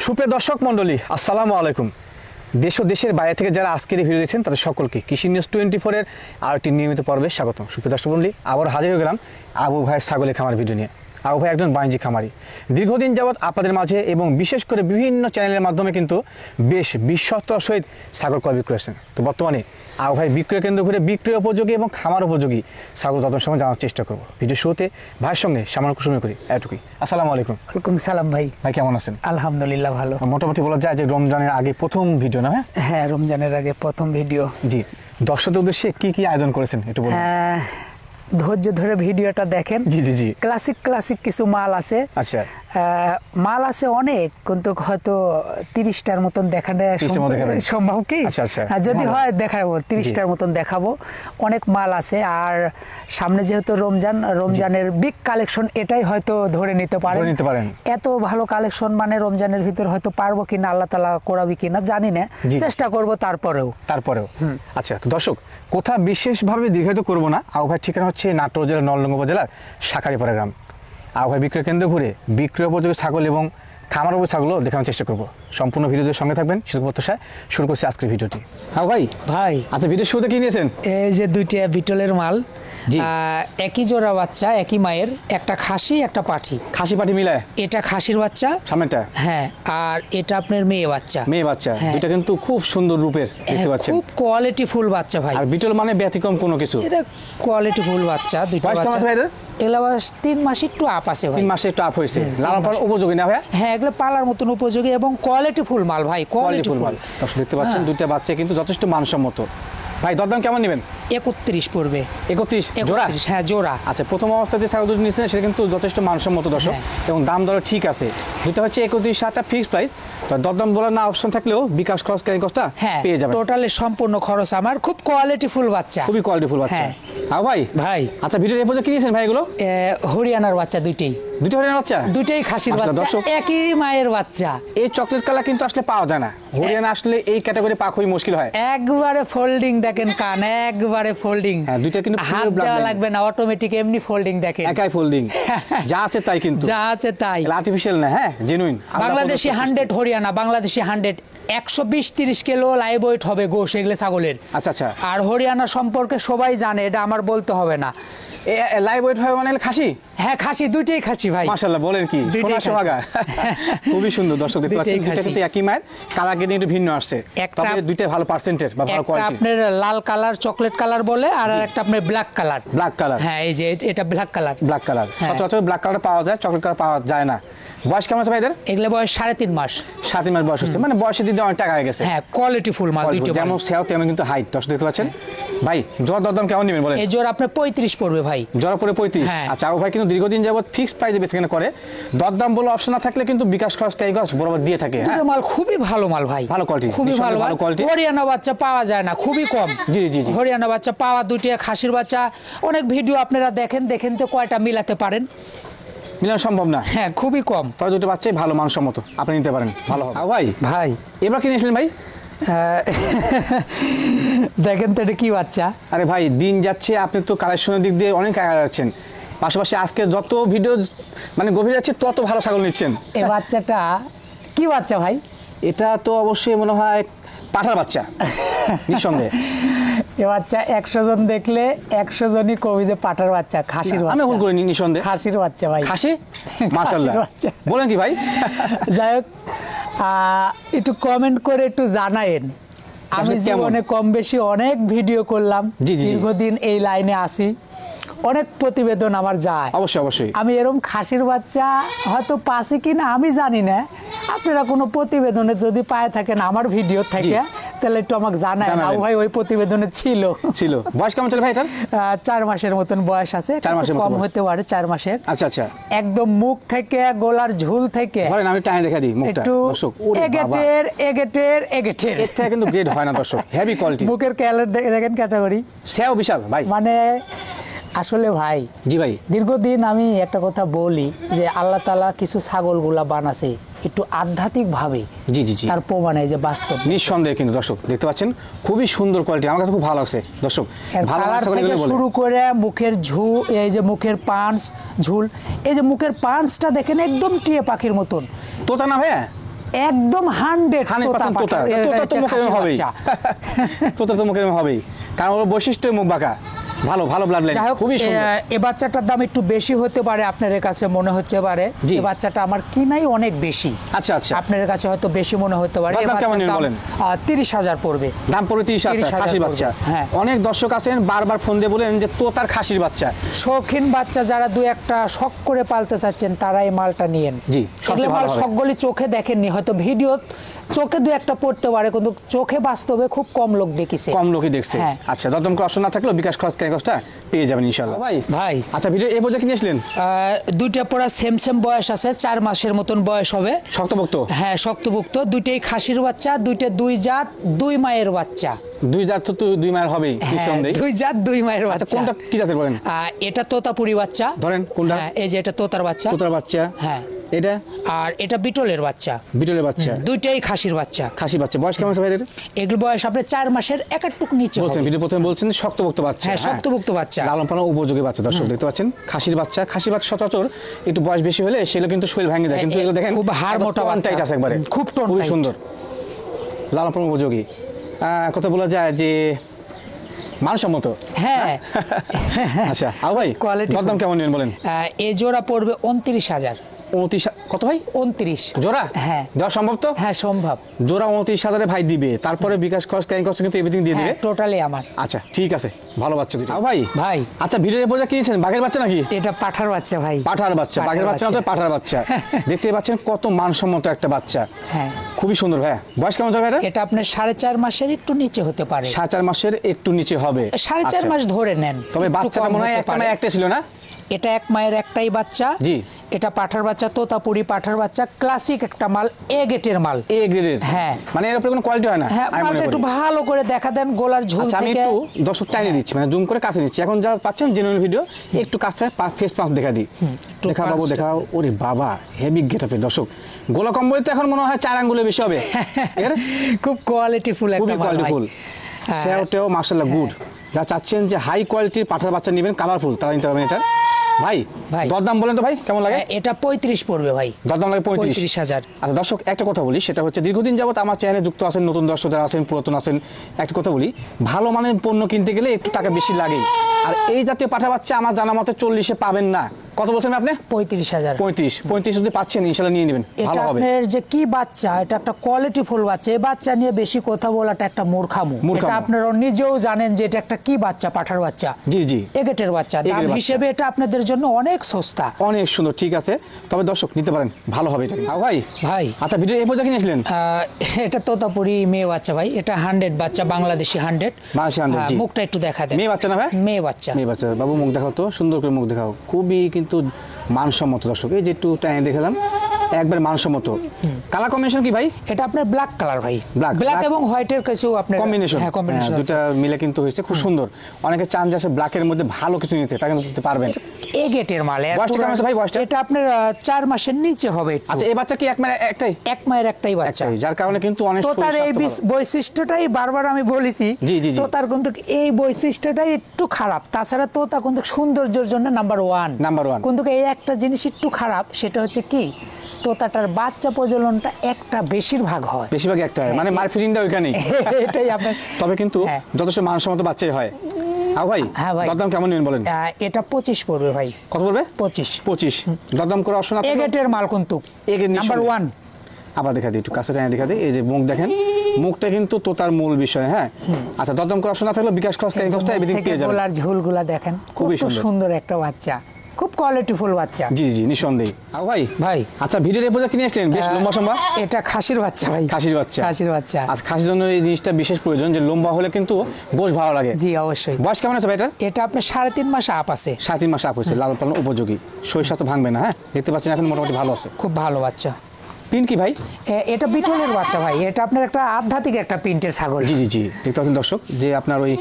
সুপ্রিয় দর্শক মণ্ডলী, আসসালামু আলাইকুম। দেশ ও দেশের বাইরে থেকে যারা আজকের এই ভিডিও দেখছেন তাদের সকলকে কৃষি নিউজ 24-এর আর একটি নিয়মিত পর্বে স্বাগতম। সুপ্রিয় দর্শক মণ্ডলী, আবার হাজির হয়ে গেলাম আবু ভাইয়ের ছাগলের খামার ভিডিও নিয়ে। আবু ভাই একজন বাণিজ্যিক খামারি, দীর্ঘদিন যাবৎ আপনাদের মাঝে এবং বিশেষ করে বিভিন্ন চ্যানেলের মাধ্যমে কিন্তু বেশ বিশ্বস্ততার সহিত ছাগল ক্রয় বিক্রয় করেছেন। তো বর্তমানে আবু ভাই বিক্রয় কেন্দ্র ঘুরে বিক্রয় উপযোগী এবং খামার উপযোগী ছাগল যত্ন সঙ্গে জানার চেষ্টা করবো। ভিডিও শুরুতে ভাইয়ের সঙ্গে সামান্য কুসুমি করি এটুকুই। আসসালামু আলাইকুম। ওয়ালাইকুম সালাম ভাই। ভাই কেমন আছেন? আলহামদুলিল্লাহ ভালো। মোটামুটি বলা যায় যে রমজানের আগে প্রথম ভিডিও না? হ্যাঁ, রমজানের আগে প্রথম ভিডিও। জি, দর্শকদের উদ্দেশ্যে কি কি আয়োজন করেছেন একটু বলুন। ধৈর্য ধরে ভিডিওটা দেখেন। জি জি জি। ক্লাসিক কিছু মাল আছে। আচ্ছা, মাল আছে অনেক, কিন্তু হয়তো 30টার মতন দেখানো সম্ভব কি? যদি হয় দেখাবো 30টার মতন দেখাবো। অনেক মাল আছে, আর সামনে যেহেতু রমজানের বিগ কালেকশন, এটাই হয়তো ধরে নিতে পারেন। এত ভালো কালেকশন মানে রমজানের ভিতর হয়তো পারবো কিনা, আল্লাহ তাআলা করাবি কিনা জানি না, চেষ্টা করব। তারপরেও আচ্ছা, তো দর্শক কোথা বিশেষভাবে দীর্ঘায়িত করবো না। আবু ভাইয়ের ঠিকানা হচ্ছে নাটোর জেলার নলডাঙ্গা উপজেলার শাঁখারীপাড়া গ্রাম। আবু ভাই বিক্রয় কেন্দ্র ঘুরে বিক্রয় উপযোগী ছাগল এবং খামার উপযোগী ছাগলও দেখানোর চেষ্টা করবো। সম্পূর্ণ ভিডিওদের সঙ্গে থাকবেন। সেরকম প্রত্যাশায় শুরু করছি আজকের ভিডিওটি। আবু ভাই আচ্ছা, ভিডিও শুরুতে কি নিয়েছেন? এই যে দুইটা বিটলের মাল, একই জোড়া বাচ্চা, একই মায়ের, একটা খাসি একটা পাঠি। খাসি পাঠি মিলায়? এটা খাসির বাচ্চা সামনেটা, হ্যাঁ, আর এটা আপনার মেয়ে বাচ্চা। দুইটা কিন্তু খুব সুন্দর রূপের দেখতে পাচ্ছেন, খুব কোয়ালিটি ফুল বাচ্চা ভাই। আর বিটল মানে ব্যতিক্রম কোনো কিছু, এটা কোয়ালিটি ফুল বাচ্চা। দুইটা বাচ্চা এগুলা 3 মাস একটু আপ আছে ভাই। 3 মাসে একটু আপ হয়েছে, লালন পালন উপযোগী না ভাই? হ্যাঁ, এগুলো পালার মতন উপযোগী এবং কোয়ালিটি ফুল মাল ভাই, কোয়ালিটি ফুল মাল। দর্শক দেখতে পাচ্ছেন দুইটা বাচ্চা কিন্তু যথেষ্ট মানসম্মত। ভাই দরদাম কেমন নেবেন? 31 পড়বে। 31 জোড়া? হ্যাঁ, জোড়া। আচ্ছা, প্রথম অবস্থায় যে ছাগল দুটো নিচ্ছেন সেটা কিন্তু যথেষ্ট মানসম্মত দর্শক, এবং দাম দর ঠিক আছে। দুটো হচ্ছে 31,000 ফিক্সড প্রাইস। তো দরদাম বলার না অপশন থাকলেও বিকাশ খরচ ক্যারিং কস্টটা পেয়ে যাবেন। টোটালি সম্পূর্ণ খরচ আমার। খুব কোয়ালিটি ফুল বাচ্চা, খুবই কোয়ালিটি ফুল বাচ্চা। ভাই আচ্ছা, ভিডিওর এই পর্যন্ত কি নিয়েছেন ভাই? এগুলো হরিয়ানার বাচ্চা, দুটো হরিয়ানার বাচ্চা, দুটোই খাসির বাচ্চা, একই মায়ের বাচ্চা। এই চকলেট কালার কিন্তু আসলে পাওয়া যায় না হরিয়ানা, আসলে এই ক্যাটাগরি পাওয়া খুবই মুশকিল হয়। একবারে ফোল্ডিং দেখেন কান, একবারে ফোল্ডিং। হ্যাঁ, দুইটা কিন্তু হাত দেওয়া লাগবে না, অটোমেটিক এমনি ফোল্ডিং দেখেন, একাই ফোল্ডিং। যা আছে তাই, কিন্তু যা আছে তাই, আর্টিফিশিয়াল না, হ্যাঁ genuine. Bangladeshi 100 Haryana, Bangladeshi 100, 120-30 kilo live weight হবে গোশ এগুলো ছাগলের। আচ্ছা। আর হরিয়ানা সম্পর্কে সবাই জানে, এটা আমার বলতে হবে না। লাইভ ওয়েট হয় মানে খাসি? হ্যাঁ, খাসি, দুইটাই খাসি ভাই। মাশাআল্লাহ, বলেন কি, সোনা খুবই সুন্দর। দর্শক দেখতে পাচ্ছেন দুইটা কিন্তু একই মায়ের, কালার কিন্তু একটু ভিন্ন আসছে, তবে দুইটা ভালো পার্সেন্টেজ বা ভালো কোয়ালিটি। আপনার লাল কালার, চকলেট কালার বলে, আর একটা আপনার ব্ল্যাক কালার। হ্যাঁ, এই যে এটা ব্ল্যাক কালার। সচরাচর ব্ল্যাক কালার পাওয়া যায়, চকলেট কালার পাওয়া যায় না। বয়স কেমন আছে ভাইদের? এগুলো বয়স 3.5 মাস। 3.5 মাস বয়স হচ্ছে, মানে বয়সের দিকে অনেক টাকা হয়ে গেছে। হ্যাঁ, কোয়ালিটি ফুল মাল দুইটা, যেমন সেও তেমন কিন্তু হাইট। দর্শক দেখতে পাচ্ছেন। ভাই জোড়া দরদাম কেমন নেবেন বলেন? এই জোড়া আপনার 35 পড়বে ভাই। জোড়া পড়ে 35? আচ্ছা, আবু ভাই কিন্তু দীর্ঘদিন যাবত ফিক্সড প্রাইসে বেচকেনা করে। দরদাম বলে অপশন না থাকলে কিন্তু বিকাশ খরচ ক্যারিং কস্ট বরাবর দিয়ে থাকে। হ্যাঁ, মাল খুবই ভালো মাল ভাই, ভালো কোয়ালিটি, খুবই ভালো কোয়ালিটি। হরিয়ানা বাচ্চা পাওয়া যায় না, খুবই কম। জি। হরিয়ানা বাচ্চা পাওয়া, দুইটা খাসির বাচ্চা। অনেক ভিডিও আপনারা দেখেন তো কয়টা মিলাতে পারেন? মিলানো সম্ভব না। হ্যাঁ, খুবই কম। তবে দুটো বাচ্চাই ভালো মানসম্মত, আপনি নিতে পারেন, ভালো হবে। ভাই এবার কি নিয়েছিলেন ভাই? দেখেন তো এটা কি বাচ্চা। আরে ভাই, দিন যাচ্ছে, আপনি তো কালেকশনের দিক দিয়ে অনেক আগে যাচ্ছেন, পাশাপাশি আজকে যত ভিডিও মানে গভীর যাচ্ছে তত ভালো ছাগল নিচ্ছেন। এই বাচ্চাটা কি বাচ্চা ভাই? এটা তো অবশ্যই মনে হয় পাঠার বাচ্চা, নিঃসন্দেহে। এ বাচ্চা 100 জন দেখলে 100 জনই কবি যে পাঠার বাচ্চা, খাসির বাচ্চা। আমি ভুল করিনি, নিঃসন্দেহে খাসির বাচ্চা ভাই। খাসি? মাশাআল্লাহ, বলেন কি ভাই? যাই হোক, একটু কমেন্ট করে একটু জানায়েন। আমি জীবনে কম বেশি অনেক ভিডিও করলাম, দীর্ঘদিন এই লাইনে আসি, অনেক প্রতিবেদন আমার যায়। অবশ্যই আমি এরকম খাসির বাচ্চা হয়তো পাচ্ছি কিনা আমি জানি না, আপনারা কোনো প্রতিবেদনে যদি পায় থাকেন আমার ভিডিও থেকে, তাহলে একটু আমাকে জানায়। আবু ভাই ওই প্রতিবেদনে ছিল। বয়স কেমন ছিল ভাই? 4 মাসের মতন বয়স আছে, কম হতে পারে 4 মাসের। আচ্ছা। একদম মুখ থেকে, গলার ঝুল থেকে, আমি টাইম দেখা দিই মুখটা, দর্শক এগেটের এর থেকে কিন্তু গ্রেড হয় না দর্শক, হেভি কোয়ালিটি। মুখের ক্যালার দেখেন, ক্যাটাগরি সেও বিশাল ভাই। মানে আসলে ভাই, জি ভাই, দীর্ঘদিন আমি একটা কথা বলি যে আল্লাহ তাআলা কিছু ছাগলগুলা বানাছে একটু আধ্যাত্মিক ভাবে। জি তার প্রমাণ এই যে বাস্তব, নিঃসন্দেহে। কিন্তু দর্শক দেখতে পাচ্ছেন খুবই সুন্দর কোয়ালিটি, আমার কাছে খুব ভালো লাগছে দর্শক। কালার থেকে শুরু করে মুখের এই যে মুখের পাঁচ ঝুল, এই যে মুখের পাঁচটা দেখেন একদম টিয়া পাখির মতন। তোতা না ভাইয়া? একদম 100% তোতা তো মুখে হবেই তোতা তো মুখে হবেই, কারণ ওর বৈশিষ্ট্য মুখ বাঁকা, ভালো ভালো ব্লাড লাইন, খুবই সুন্দর। এই বাচ্চাটার দাম একটু বেশি হতে পারে আপনার কাছে মনে হচ্ছে পারে, এই বাচ্চাটা আমার কিনাই অনেক বেশি। আচ্ছা আচ্ছা, আপনার কাছে হয়তো বেশি মনে হতে পারে। দাম কেমন বলেন? 30,000 পড়বে। দাম পড়বে 30,000 খাসির বাচ্চা। হ্যাঁ, অনেক দর্শক আছেন বারবার ফোন দিয়ে বলেন যে তোতার খাসির বাচ্চা। শৌখিন বাচ্চা যারা দুই একটা শখ করে পালতে চাচ্ছেন তারা এই মালটা নিয়েন। জি, এগুলো মাল সবগুলি চোখে দেখেননি, হয়তো ভিডিও চোখে দু একটা পড়তে পারে, কিন্তু চোখে বাস্তবে খুব কম লোক দেখেছে, কম লোকই দেখছে। আচ্ছা, দরদাম করা না থাকলেও বিকাশ খরচ ক্যারিকসটা পেয়ে যাবেন ইনশাআল্লাহ। ভাই আচ্ছা, ভিডিও এই পর্যন্ত কিনে আসলেন? দুইটা পড়া সেম বয়স আছে, 4 মাসের মতন বয়স হবে। শক্তপোক্ত? হ্যাঁ, শক্তপোক্ত। দুইটাই খাসির বাচ্চা, দুইটা দুই জাত দুই মায়ের বাচ্চা। দুই জাত তো দুই মায়ের হবেই নিঃসন্দেহে। দুই জাত দুই মায়ের বাচ্চা। কোনটা কি জাতের বলেন? এটা তোতাপুরি বাচ্চা। ধরেন কোনটা? এই যে এটা তোতার বাচ্চা। তোতার বাচ্চা। হ্যাঁ, এটা আর এটা বিটলের বাচ্চা। বিটলের বাচ্চা, দুইটাই খাসির বাচ্চা। খাসি বাচ্চা। বয়স কেমন আছে ভাই এদের? এগুলো বয়স আপনার 4 মাসের একটুক নিচে হবে। বলছেন ভিডিও প্রথমে বলছেন শক্তপোক্ত বাচ্চা। হ্যাঁ, শক্তপোক্ত বাচ্চা, লালন পালন উপযোগী বাচ্চা। দর্শক দেখতে পাচ্ছেন খাসির বাচ্চা। খাসির বাচ্চা সচরাচর একটু বয়স বেশি হলে সেগুলো কিন্তু শরীর ভেঙে যায়, কিন্তু এগুলো দেখেন খুব হাড় মোটা বাচ্চা আছে একবারে, খুব খুবই সুন্দর, লালন পালন উপযোগী। কথা বলা যায় যে মানসম্মত। হ্যাঁ। আচ্ছা, আর ভাই দাম কেমন নেবেন বলেন? এই জোড়া পড়বে 29,000। 29 কত ভাই? 29 জোড়া? হ্যাঁ। দেওয়া সম্ভব তো? হ্যাঁ, সম্ভব। জোড়া 29,000 ভাই দিবে, তারপরে বিকাশ খরচ ক্যারিং খরচ কিন্তু এভরিথিং দিয়ে দিবে টোটালি আমার। আচ্ছা, ঠিক আছে, ভালো বাচ্চা দুটো। ভাই ভাই আচ্ছা, ভিডিওর পরে কিনেছেন বাঘের বাচ্চা নাকি? এটা পাঠার বাচ্চা ভাই। পাঠার বাচ্চা, বাঘের বাচ্চা না তো পাঠার বাচ্চা। দেখতে পাচ্ছেন কত মানসম্মত একটা বাচ্চা। হ্যাঁ, খুবই সুন্দর ভাই। বয়স কেমন যাবে? এটা আপনার 4.5 মাসের একটু নিচে হতে পারে। 4.5 মাসের একটু নিচে হবে। 4.5 মাস ধরে নেন। তবে বাচ্চাটা মনে হয় একটা ছিল না? এটা এক মায়ের একটাই বাচ্চা। জি, এটা পাঠার বাচ্চা, তোতাপুরি পাঠার বাচ্চা, ক্লাসিক একটা মাল, এ গেটের মাল। এ গ্রেডের? হ্যাঁ। মানে এর উপরে কোনো কোয়ালিটি হয় না? হ্যাঁ, মালটা একটু ভালো করে দেখা দেন গোলার ঝুল থেকে। আমি একটু দর্শক টাইনে দিচ্ছি, মানে জুম করে কাছে দিচ্ছি। এখন যা পাচ্ছেন জেনুইন ভিডিও, একটু কাছে ফেস পাঁচ দেখা দিই। দেখা বাবু, দেখাও। ওরে বাবা, হেভি গেটআপে দর্শক। গোলা কম্বল তো এখন মনে হয় 4 আঙ্গুলের বেশি হবে। খুব কোয়ালিটিফুল একটা মাল, কোয়ালিটিফুল। সেটাও মাশাআল্লাহ গুড। যা চাচ্ছেন যে হাই কোয়ালিটির পাঠার বাচ্চা নেবেন, কালারফুল, তারা নিতে পারবেন এটা। ভাই দরদাম বলেন তো ভাই, কেমন লাগে? এটা 35 পড়বে ভাই। দরদাম লাগে 35,000। আচ্ছা দর্শক, একটা কথা বলি, সেটা হচ্ছে দীর্ঘদিন যাবত আমার চ্যানেলে যুক্ত আছেন, নতুন দর্শক যারা আছেন, পুরাতন আছেন, একটা কথা বলি, ভালো মানের পণ্য কিনতে গেলে একটু টাকা বেশি লাগেই। আর এই জাতীয় পাঠা বাচ্চা আমার জানা মতে 40-এ পাবেন না। কত বলছেন আপনি? 35,000। 35 যদি পাচ্ছেন ইনশাআল্লাহ নিয়ে নেবেন, ভালো হবে। আপনার যে কি বাচ্চা, এটা একটা কোয়ালিটি ফুল বাচ্চা। এই বাচ্চা নিয়ে বেশি কথা বলাটা একটা মূর্খামো। এটা আপনারা নিজেও জানেন যে এটা একটা কি বাচ্চা, পাঠার বাচ্চা। জি জি, এগেটের বাচ্চা। দাম হিসেবে এটা আপনাদের জন্য অনেক সস্তা, অনেক সুন্দর। ঠিক আছে, তবে দর্শক নিতে পারেন, ভালো হবে এটা। ভাই আচ্ছা, ভিডিও এই পর্যন্ত কিনেছিলেন? এটা তোতাপুরি মেয়ে বাচ্চা ভাই। এটা 100 বাচ্চা, বাংলাদেশি 100। মুখটা একটু দেখা দেন। মেয়ে বাচ্চা না ভাই? মেয়ে বাচ্চা। বাবু মুখ দেখাও তো, সুন্দর করে মুখ দেখাও। খুবই কিন্তু মানসম্মত দর্শক। এই যে একটু টাইম দেখালাম, একবার মানসম্মত। কালার কম্বিনেশন কি ভাই? এটা আপনার ব্ল্যাক কালার ভাই। ব্ল্যাক এবং হোয়াইটের কিছু আপনার কম্বিনেশন। হ্যাঁ, কম্বিনেশন দুটো মিলে কিন্তু হয়েছে, খুব সুন্দর। অনেকে চান যে ব্ল্যাকের মধ্যে ভালো কিছু নিতে, তা কিন্তু পারবেন। এ গেটের মাল। বয়সটা কেমন আছে ভাই? বয়সটা এটা আপনার 4 মাসের নিচে হবে। আচ্ছা, এই বাচ্চা কি এক মায়ের একটাই? এক মায়ের একটাই বাচ্চা, যার কারণে কিন্তু অনেক তোতার এই বৈশিষ্ট্যটাই বারবার আমি বলেছি। তোতার কিন্তু এই বৈশিষ্ট্যটাই একটু খারাপ। তাছাড়া তোতা কিন্তু সৌন্দর্যের জন্য নাম্বার 1। কিন্তু এই একটা জিনিস একটু খারাপ, সেটা হচ্ছে কি, তোতাটার বাচ্চা প্রজননটা একটা বেশিরভাগ হয়, বেশিরভাগ একটা হয়, মানে মারফিটিংটা ওইখানেই। এটাই আপনার। তবে কিন্তু যথেষ্ট মানসম্মত বাচ্চাই হয়। ভাই দরদাম কেমন নেবেন বলেন? এটা 25 পড়বে ভাই। কত পড়বে? 25। দরদাম করে অপশন আছে। এগেটের মাল কিন্তু নাম্বার 1। আবার দেখা দিই, একটু কাছে দেখা দিই। এই যে মুখ দেখেন, মুখটা কিন্তু তোতার মূল বিষয়। হ্যাঁ, আচ্ছা, দরদাম করে অপশন না থাকলে বিকাশ খরচ ক্যারিং খরচটা এভরিথিং পেয়ে যাবেন। গোলার ঝুলগুলা দেখেন, খুবই সুন্দর একটা বাচ্চা, খুব কোয়ালিটিফুল বাচ্চা। জি জি, নিঃসন্দেহে। ভাই আচ্ছা, ভিডিওর এরপর কিনে আসলেন, বেশ লম্বা সম্বা। এটা খাসির বাচ্চা ভাই। খাসির বাচ্চা। আচ্ছা, খাসির জন্য এই জিনিসটা বিশেষ প্রয়োজন, যে লম্বা হলে কিন্তু গোশ ভালো লাগে। জি, অবশ্যই। বয়স কেমন আছে ভাই এটা? এটা আপনার 3.5 মাস আপ আছে। 3.5 মাস আপ হয়েছে, লালন পালন উপযোগী, শরীর তো ভাঙবে না। হ্যাঁ, দেখতে পাচ্ছেন এখন মোটামুটি ভালো আছে, খুব ভালো বাচ্চা। পিন কি ভাই? এটা বিটলের বাচ্চা ভাই। এটা আপনার একটা আধ্যাত্মিক একটা প্রিন্টের ছাগল। জি জি জি, দেখতে পাচ্ছেন দর্শক, যে আপনার ওই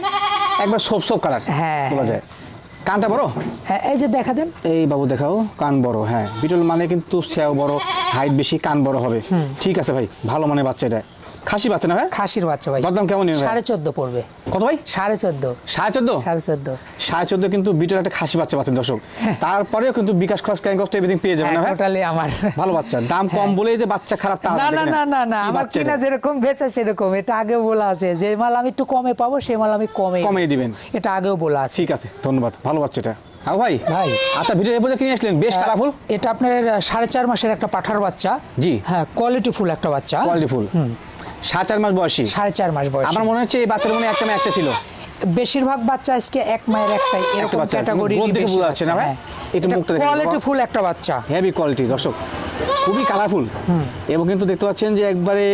একবার সোপ কালার বলা যায়। কানটা বড়? এই যে দেখা দেন, এই বাবু দেখাও, কান বড়। হ্যাঁ, বিটল মানে কিন্তু সেও বড়, হাইট বেশি, কান বড় হবে। ঠিক আছে ভাই, ভালো মানে বাচ্চা এটা। খাসি বাচ্চা না ভাই? খাসির বাচ্চা ভাই। দরদাম কেমন নেবেন? 14.5 পড়বে। কত ভাই? 14.5। 14.5? 14.5 কিন্তু বিটল একটা খাসি বাচ্চা পাচ্ছেন দর্শক। তারপরেও কিন্তু বিকাশ খরচ ক্যারিং কস্ট এভরিথিং পেয়ে যাবেন না ভাই? টোটালি আমার ভালো বাচ্চা। দাম কম বলেই যে বাচ্চা খারাপ তা না না না না না, আমার কিনা যেরকম বেচা সেরকম। এটা আগেও বলা আছে যে মাল আমি একটু কমে পাবো সেই মাল আমি কমে দিবেন, এটা আগেও বলা আছে। ঠিক আছে, ধন্যবাদ। ভালো বাচ্চাটা ভাই। ভাই আচ্ছা, ভিডিও এরপরে কিনে আসলেন, বেশ কালারফুল। এটা আপনার 4.5 মাসের একটা পাঠার বাচ্চা। জি হ্যাঁ, কোয়ালিটি ফুল একটা বাচ্চা। Quality full. 4.5 মাস বয়সী। 4.5 মাস বয়স। আমার মনে হচ্ছে এই বাচ্চার মনে একটা না একটা ছিল। বেশিরভাগ বাচ্চা আজকে এক মায়ের একটাই এরকম ক্যাটাগরি বেশি আছে না ভাই? এটা মুখটা দেখুন, কোয়ালিটি ফুল একটা বাচ্চা, হেভি কোয়ালিটি দর্শক, খুবই কালারফুল। এবং কিন্তু দেখতে পাচ্ছেন যে একবারে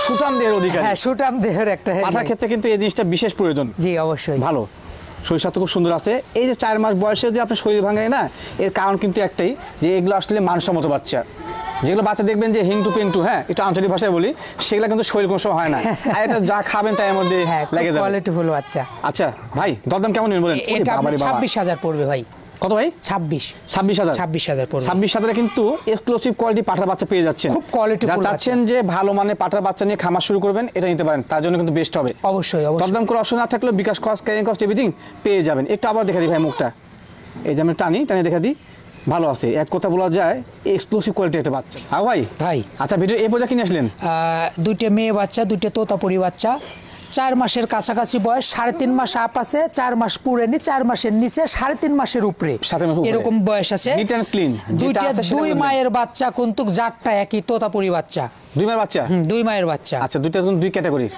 সুটাম দেহের অধিকারী। হ্যাঁ, সুটাম দেহের একটা। পাঠার ক্ষেত্রে কিন্তু এই জিনিসটা বিশেষ প্রয়োজন। জি অবশ্যই। ভালো, শরীর স্বাস্থ্য খুব সুন্দর আছে। এই যে 4 মাস বয়সে যে আপনার শরীর ভাঙে না, এর কারণ কিন্তু একটাই, যে এগুলো আসলে মানসম্মত বাচ্চা। যেগুলো বাচ্চা দেখবেন যে হিংটু পিংটু, হ্যাঁ একটু আঞ্চলিক ভাষায় বলি, সেগুলো কিন্তু শরীর কোনো সময় হয় না। আর এটা যা খাবেন তাই এর মধ্যে লেগে যাবে। কোয়ালিটি ফুল বাচ্চা। আচ্ছা ভাই, দরদাম কেমন নেবেন বলেন? এটা 26,000 পড়বে ভাই। কত ভাই? 26,000 পড়বে। 26,000 কিন্তু এক্সক্লুসিভ কোয়ালিটি পাঠার বাচ্চা পেয়ে যাচ্ছেন। খুব কোয়ালিটি ফুল। চাচ্ছেন যে ভালো মানে পাঠার বাচ্চা নিয়ে খামার শুরু করবেন, এটা নিতে পারেন, তার জন্য কিন্তু বেস্ট হবে। অবশ্যই। দরদাম করে অপশন না থাকলেও বিকাশ কস্ট ক্যারিং কস্ট এভরিথিং পেয়ে যাবেন। একটু আবার দেখা দিই ভাই মুখটা, এই যে আমি টানি দেখা দিই, ভালো আছে। এক কথা বলা যায় এক্সক্লুসিভ কোয়ালিটি একটা বাচ্চা। ভাই আচ্ছা, ভিডিও এই পর্যন্ত কিনে আসলেন? 2টে মেয়ে বাচ্চা, 2টে তোতাপুরি বাচ্চা। 4 মাসের কাছাকাছি বয়স, 3.5 মাস আপ আছে, 4 মাস পুরেনি, 4 মাসের নিচে, 3.5 মাসের উপরে এরকম বয়স আছে। Neat and clean. 2 মায়ের বাচ্চা, কিন্তু জাতটা একই, তোতাপুরি বাচ্চা। 2 মায়ের বাচ্চা? 2 মায়ের বাচ্চা। আচ্ছা, দুইটা কিন্তু 2 ক্যাটাগরি,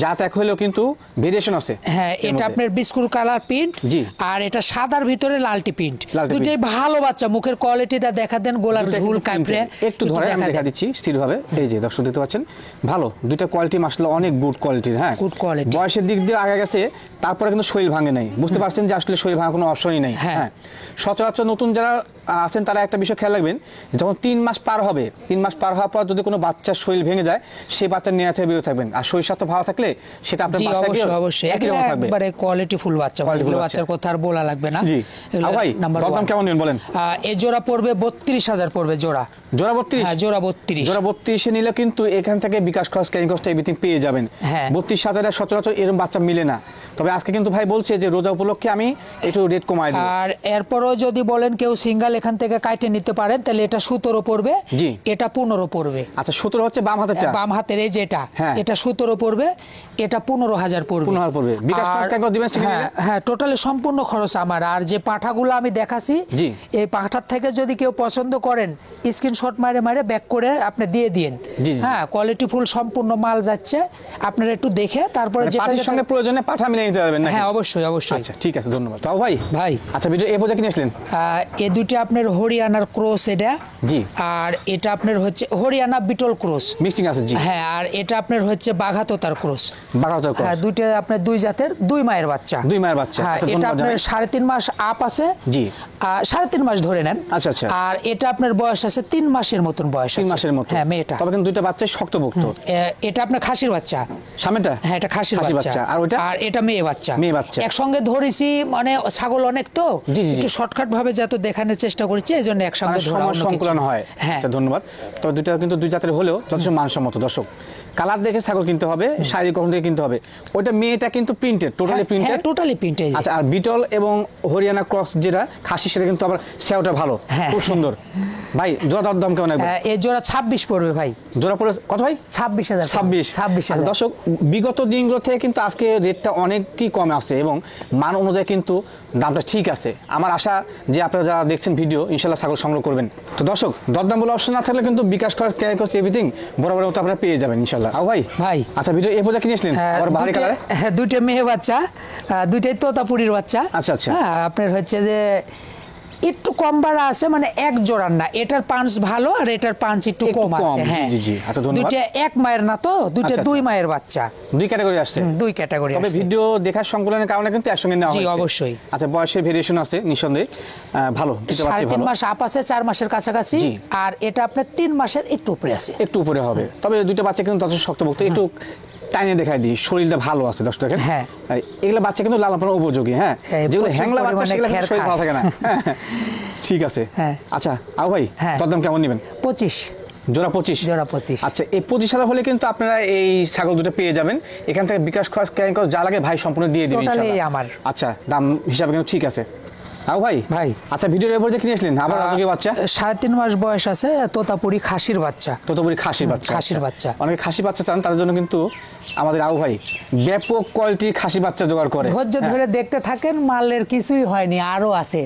জাত এক হলেও কিন্তু ভেরিয়েশন আছে। হ্যাঁ, এটা আপনার বিস্কুট কালার প্রিন্ট, আর এটা সাদার ভিতরে লালটি প্রিন্ট। দুটোই ভালো বাচ্চা। মুখের কোয়ালিটিটা দেখা দেন, গোলার ঝুল কাপড়ে একটু ধরে আমি দেখা দিচ্ছি স্থিরভাবে। এই যে দর্শক দেখতে পাচ্ছেন, ভালো দুইটা কোয়ালিটি মাশাআল্লাহ অনেক গুড কোয়ালিটির। হ্যাঁ, গুড কোয়ালিটি। বয়সের দিক দিয়ে আগে গেছে, তারপরে কিন্তু শরীর ভাঙে নাই। বুঝতে পারছেন যে আসলে শরীর ভাঙার কোনো অপশনই নাই। হ্যাঁ, সচরাচর নতুন যারা আছেন তারা একটা বিষয় খেয়াল রাখবেন, যখন 3 মাস পার হবে, 3 মাস পার হওয়ার পর যদি কোনো বাচ্চার শরীর ভেঙে যায়, সেই বাচ্চার নিয়ে থেকে বেরোতে থাকবেন। আর শরীর স্বাস্থ্য ভালো থাকলে সেটা আপনার বাচ্চাকে অবশ্যই একই রকম থাকবে। একবারে কোয়ালিটি ফুল বাচ্চা, বাচ্চার কথা আর বলা লাগবে না। জি ভাই, দাম কেমন নেন বলেন? এই জোড়া পড়বে 32,000 পড়বে জোড়া। জোড়া 32? হ্যাঁ, জোড়া 32। জোড়া 32 নিলে কিন্তু এখান থেকে বিকাশ খরচ ক্যারিং কস্ট এভরিথিং পেয়ে যাবেন। 32,000 সচরাচর এরকম বাচ্চা মিলে না। তবে আজকে কিন্তু ভাই বলছে যে রোজা উপলক্ষে আমি একটু রেট কমাই দিই। আর এরপরও যদি বলেন কেউ সিঙ্গেল এখান থেকে কাটে নিতে পারেন, তাহলে এটা 17 পড়বে। জি, এটা 15 পড়বে। আচ্ছা, 17 হচ্ছে বাম হাতেরটা? বাম হাতের এই যে এটা 17 পড়বে, এটা 15,000 পড়বে। 15,000 পড়বে। বিকাশ খরচ ক্যারিং কস্ট দিবেন সেখানে? হ্যাঁ, টোটালি সম্পূর্ণ খরচ আমার। আর যে পাঠাগুলো আমি দেখাছি, এই পাঠার থেকে যদি কেউ পছন্দ করেন, স্ক্রিনশট মারে ব্যাক করে আপনি দিয়ে দিন। হ্যাঁ, কোয়ালিটি ফুল সম্পূর্ণ মাল যাচ্ছে, আপনারা একটু দেখে তারপরে যেটার সঙ্গে প্রয়োজনে পাঠা মিলে নিতে পারবেন না? হ্যাঁ, অবশ্যই। আচ্ছা, ঠিক আছে, ধন্যবাদ। তাও ভাই আচ্ছা, ভিডিও এই পর্যন্ত কিনে আসলেন? এই দুটো আপনার হরিয়ানার ক্রস এটা। জি। আর এটা আপনার হচ্ছে হরিয়ানা বিটল ক্রস মিক্সিং আছে। জি। হ্যাঁ, আর এটা আপনার হচ্ছে বাঘাতোতার ক্রস। বাঘাতোতার ক্রস। হ্যাঁ, দুটো আপনার 2 জাতের, 2 মায়ের বাচ্চা। 2 মায়ের বাচ্চা। হ্যাঁ, এটা আপনার 3.5 মাস আপ আছে। জি। 3.5 মাস ধরে নেন। আচ্ছা আচ্ছা। আর এটা আপনার বয়স আছে 3 মাসের মতন বয়স আছে। 3 মাসের মতো? হ্যাঁ, মেয়েটা। তবে কিন্তু দুইটা বাচ্চা শক্তপোক্ত। এটা আপনার খাসির বাচ্চা। সামনেটা? হ্যাঁ, এটা খাসির বাচ্চা। আর ওটা? আর এটা মেয়ে বাচ্চা। মেয়ে বাচ্চা একসঙ্গে ধরেছি, মানে ছাগল অনেক তো একটু শর্টকাট ভাবে যত দেখানোর চেষ্টা করেছি, এইজন্য একসঙ্গে ধরা সংকলন হয়। হ্যাঁ, আচ্ছা, ধন্যবাদ। তো দুইটা কিন্তু 2 জাতের হলেও যথেষ্ট মানসম্মত। দর্শক, কালার দেখে ছাগল কিনতে হবে, শাড়ি কখন থেকে কিনতে হবে। ওইটা মেয়েটা কিন্তু printed, totally printed. Totally printed. আচ্ছা, আর বিটল এবং হরিয়ানা ক্রস যেটা খাসি, সেটা কিন্তু আবার সেওটা ভালো, খুব সুন্দর। ভাই, জোড়া দাম কেমন হবে? এই জোড়া 26 পড়বে ভাই। জোড়া পড়ে কত ভাই? 26,000। 26,000। দর্শক, বিগত দিনগুলো থেকে কিন্তু আজকে রেটটা অনেকই কমে আসছে এবং মান অনুযায়ী কিন্তু দামটা ঠিক আছে। আমার আশা যে আপনারা যারা দেখছেন ভিডিও, ইনশাআল্লাহ ছাগল সংগ্রহ করবেন। তো দর্শক, দরদাম বলে অপশন না থাকলে কিন্তু বিকাশ খরচ ক্যারিং কস্ট এভরিথিং বরাবর মতো আপনারা পেয়ে যাবেন ইনশাআল্লাহ। ভাই আচ্ছা, ভিডিও এই পর্যন্ত কিনে আসলেন? আর বাহারি কালার? হ্যাঁ, 2টে মেয়ে বাচ্চা, 2টাই তোতাপুরির বাচ্চা। আচ্ছা আচ্ছা। হ্যাঁ, আপনার হচ্ছে যে একটু কম বাড়া আছে, মানে এক জোড়ার না, এটার পাঞ্চ ভালো আর এটার পাঞ্চ একটু কম আছে। হ্যাঁ, জি জি। আচ্ছা, ধন্যবাদ। দুটো এক মায়ের না, তো দুটো 2 মায়ের বাচ্চা। 2 ক্যাটাগরি আসছে? 2 ক্যাটাগরি আছে। তবে ভিডিও দেখার সংকলনের কারণে কিন্তু একসঙ্গে নেওয়া হয়েছে। জি, অবশ্যই। আচ্ছা, বয়সের ভেরিয়েশন আছে নিঃসন্দেহে। ভালো, 3.5 মাস আপ আছে, 4 মাসের কাছাকাছি। আর এটা আপনার 3 মাসের একটু উপরে আছে। একটু উপরে হবে। তবে দুটো বাচ্চা কিন্তু যথেষ্ট শক্তপোক্ত। একটু টাইনে দেখাই দিই, শরীরটা ভালো আছে দর্শক দেখেন। হ্যাঁ, এগুলো বাচ্চা কিন্তু লালন পালন উপযোগী। হ্যাঁ, যেগুলো হ্যাংলা বাচ্চা সেগুলো শরীর ভালো থাকে না। ঠিক আছে। আচ্ছা, ভাই দরদাম কেমন নেবেন? 25। জোড়া 25। জোড়া 25। আচ্ছা, এই 25,000 হলে কিন্তু আপনারা এই ছাগল দুটো পেয়ে যাবেন। এখান থেকে বিকাশ খরচ ক্যারিং খরচ যা লাগে ভাই সম্পূর্ণ দিয়ে দিবেন ইনশাআল্লাহ। আমার আচ্ছা, দাম হিসাবে কিন্তু ঠিক আছে। ভাই আচ্ছা, ভিডিওর এরপর যে কিনে আসলেন আবার রাজকীয় বাচ্চা, 3.5 মাস বয়স আছে, তোতাপুরি খাসির বাচ্চা। তোতাপুরি খাসির বাচ্চা। খাসির বাচ্চা, অনেকে খাসি বাচ্চা চান, তাদের জন্য কিন্তু আমাদের আবু ভাই ব্যাপক কোয়ালিটির খাসি বাচ্চা জোগাড় করে। ধৈর্য ধরে দেখতে থাকেন, মালের কিছুই হয়নি, আরো আছে,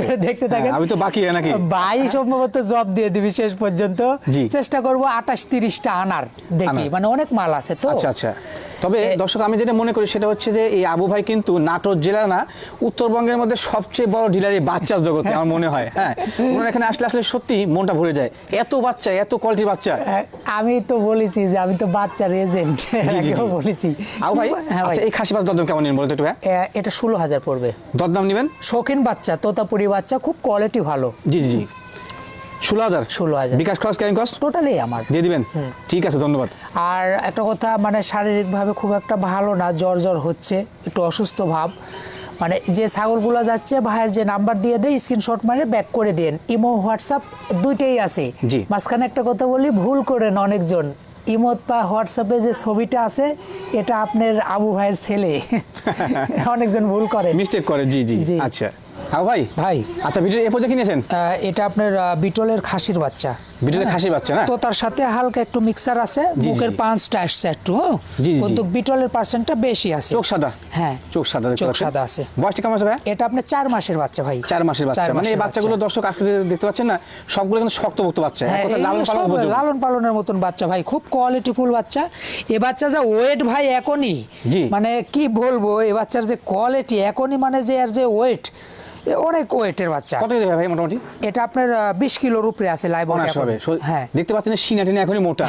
ধরে দেখতে থাকেন। আমি তো বাকি নাকি ভাই সম্ভবত জব দিয়ে দিবি শেষ পর্যন্ত। চেষ্টা করব 28-30টা আনার, দেখি মানে অনেক মাল আছে তো। আচ্ছা আচ্ছা, তবে দর্শক আমি যেটা মনে করি সেটা হচ্ছে যে এই আবু ভাই কিন্তু নাটোর জেলা না, উত্তরবঙ্গের মধ্যে সবচেয়ে বড় ডিলারি বাচ্চার জগতে আমার মনে হয়। হ্যাঁ, ওনার এখানে আসলে আসলে সত্যি মনটা ভরে যায়, এত বাচ্চা, এত কোয়ালিটির বাচ্চা। আমি তো বলেছি যে আমি তো বাচ্চার এজেন্ট, বলেছি। আবু ভাই আচ্ছা, এই খাসি বাচ্চার দরদাম কেমন নেবেন বলতে একটু? এটা 16,000 পড়বে। দরদাম নেবেন? শৌখিন বাচ্চা, তোতাপুরি বাচ্চা, খুব কোয়ালিটি ভালো। জি জি জি, 16,000। বিকাশ খরচ ক্যারিং কস্ট টোটালি আমার দিয়ে দিবেন? ঠিক আছে, ধন্যবাদ। আর একটা কথা, মানে শারীরিকভাবে খুব একটা ভালো না, জ্বর হচ্ছে, একটু অসুস্থ ভাব। মানে যে ছাগলগুলো যাচ্ছে ভাইয়ের যে নাম্বার দিয়ে দেয়, স্ক্রিনশট মারে ব্যাক করে দেন। ইমো হোয়াটসঅ্যাপ দুইটাই আছে। মাঝখানে একটা কথা বলি, ভুল করেন অনেকজন, ইমোত বা হোয়াটসঅ্যাপে যে ছবিটা আছে এটা আপনার আবু ভাইয়ের ছেলে। অনেকজন ভুল করে, মিস্টেক করে। জি জি জি। আচ্ছা ভাই আচ্ছা, ভিডিও এ পর্যন্ত কিনেছেন? এটা আপনার বিটলের খাসির বাচ্চা। বিটলের খাসির বাচ্চা না? তো তার সাথে হালকা একটু মিক্সার আছে, মুখের পাঁচটা আসছে একটু, কিন্তু বিটলের পার্সেন্টটা বেশি আছে। চোখ সাদা? হ্যাঁ, চোখ সাদা। চোখ সাদা আছে। বয়সটা কেমন আছে ভাই? এটা আপনার 4 মাসের বাচ্চা ভাই। 4 মাসের বাচ্চা, মানে এই বাচ্চাগুলো দর্শক আজকে দেখতে পাচ্ছেন না, সবগুলো কিন্তু শক্তপোক্ত বাচ্চা, লালন পালনের মতন বাচ্চা ভাই, খুব কোয়ালিটিফুল বাচ্চা। এই বাচ্চা যা ওয়েট ভাই এখনই, মানে কি বলবো, এই বাচ্চার যে কোয়ালিটি এখনই, মানে যে আর যে ওয়েট, অনেক ওয়েটের বাচ্চা। কত কেজি ভাই মোটামুটি? এটা আপনার 20 কিলোর উপরে আছে লাইভ ওয়েট হবে। হ্যাঁ, দেখতে পাচ্ছেন সিনা টিনা এখনই মোটা।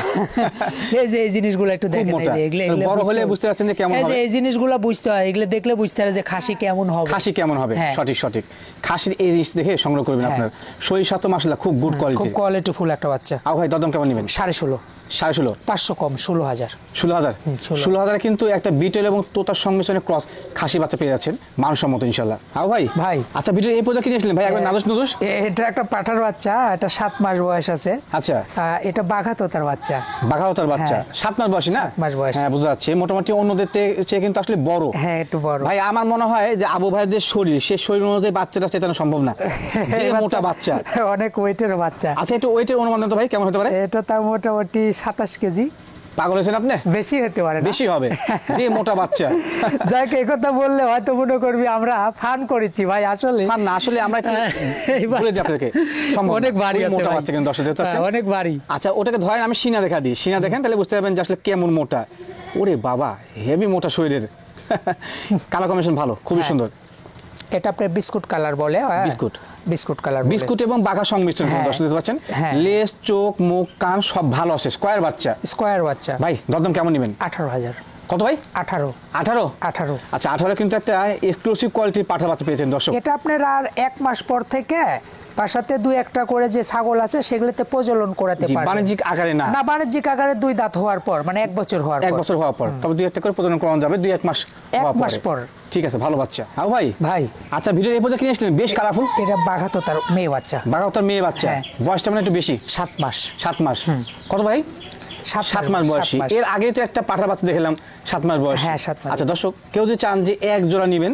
এই যে এই জিনিসগুলো একটু দেখেন, এগুলো বড় হলে বুঝতে পারছেন যে কেমন হবে। এই জিনিসগুলো বুঝতে হয়, এগুলো দেখলে বুঝতে হয় যে খাসি কেমন হবে। খাসি কেমন হবে, সঠিক। খাসির এই জিনিস দেখে সংগ্রহ করবেন আপনার। শরীর স্বাস্থ্য মাশাআল্লাহ খুব গুড কোয়ালিটি, খুব কোয়ালিটিফুল একটা বাচ্চা। আর ভাই দরদাম কেমন নেবেন? 16.5। 500 কম, 16,000। 16,000 কিন্তু একটা বিটল এবং তোতার সংমিশ্রণে ক্রস খাসি বাচ্চা পেয়ে যাচ্ছেন, মানসম্মত ইনশাআল্লাহ। ভাই আচ্ছা, ভিডিও এই পর্যন্ত কিনেছিলেন ভাই একবার নাদুস? এটা একটা পাঠার বাচ্চা, এটা 7 মাস বয়স আছে। আচ্ছা, এটা বাঘা তোতার বাচ্চা। 7 মাস বয়স না? 7 মাস বয়স। হ্যাঁ, বুঝা যাচ্ছে, মোটামুটি অন্যদের চেয়ে কিন্তু আসলে বড়। হ্যাঁ, একটু বড়। ভাই আমার মনে হয় যে আবু ভাইয়ের যে শরীর, সেই শরীর অনুযায়ী বাচ্চাটা চেতানো সম্ভব না, যে মোটা বাচ্চা, অনেক ওয়েটের বাচ্চা। আচ্ছা, একটু ওয়েটের অনুমান তো ভাই কেমন হতে পারে? এটা তার মোটামুটি 27 কেজি। পাগল হয়েছেন আপনি? বেশি হতে পারে, বেশি হবে, যে মোটা বাচ্চা। যাকে এই কথা বললে হয়তো মনে করবি আমরা ফান করেছি, ভাই আসলে ফান না, আসলে আমরা বলে দিই আপনাকে, অনেক ভারী আছে মোটা বাচ্চা, কিন্তু দর্শক দেখতে পাচ্ছেন অনেক ভারী। আচ্ছা, ওটাকে ধরেন আমি সিনা দেখা দিই, সিনা দেখেন তাহলে বুঝতে পারবেন যে আসলে কেমন মোটা। ওরে বাবা, হেভি মোটা শরীরের। কালার কম্বিনেশন ভালো, খুবই সুন্দর। এটা আপনার বিস্কুট কালার বলে, বিস্কুট কালার, বিস্কুট এবং বাঘা সংমিশ্রণ, দর্শক দেখতে পাচ্ছেন। লেজ, চোখ, মুখ, কান সব ভালো আছে, স্কয়ার বাচ্চা। ভাই দরদাম কেমন নেবেন? 18,000। কত ভাই? 18। আচ্ছা, 18 কিন্তু একটা এক্সক্লুসিভ কোয়ালিটির পাঠা বাচ্চা পেয়েছেন দর্শক। এটা আপনার আর 1 মাস পর থেকে বাসাতে 2-1টা করে যে ছাগল আছে সেগুলোতে প্রজনন করাতে পারবে। বাণিজ্যিক আকারে না, বাণিজ্যিক আকারে 2 দাঁত হওয়ার পর, মানে 1 বছর হওয়ার পর, তবে 2-1টা করে প্রজনন করানো যাবে 2-1 মাস পর। ঠিক আছে, ভালো বাচ্চা। ভাই আচ্ছা, ভিডিও এই পর্যন্ত কিনেছিলেন, বেশ কালারফুল। এটা বাঘা তোতার মেয়ে বাচ্চা। বয়সটা মানে একটু বেশি, 7 মাস। কত ভাই? 7 মাস বয়সী। এর আগে তো একটা পাঠা বাচ্চা দেখলাম 7 মাস বয়সী। হ্যাঁ, 7 মাস। আচ্ছা দর্শক, কেউ যদি চান যে এক জোড়া নেবেন,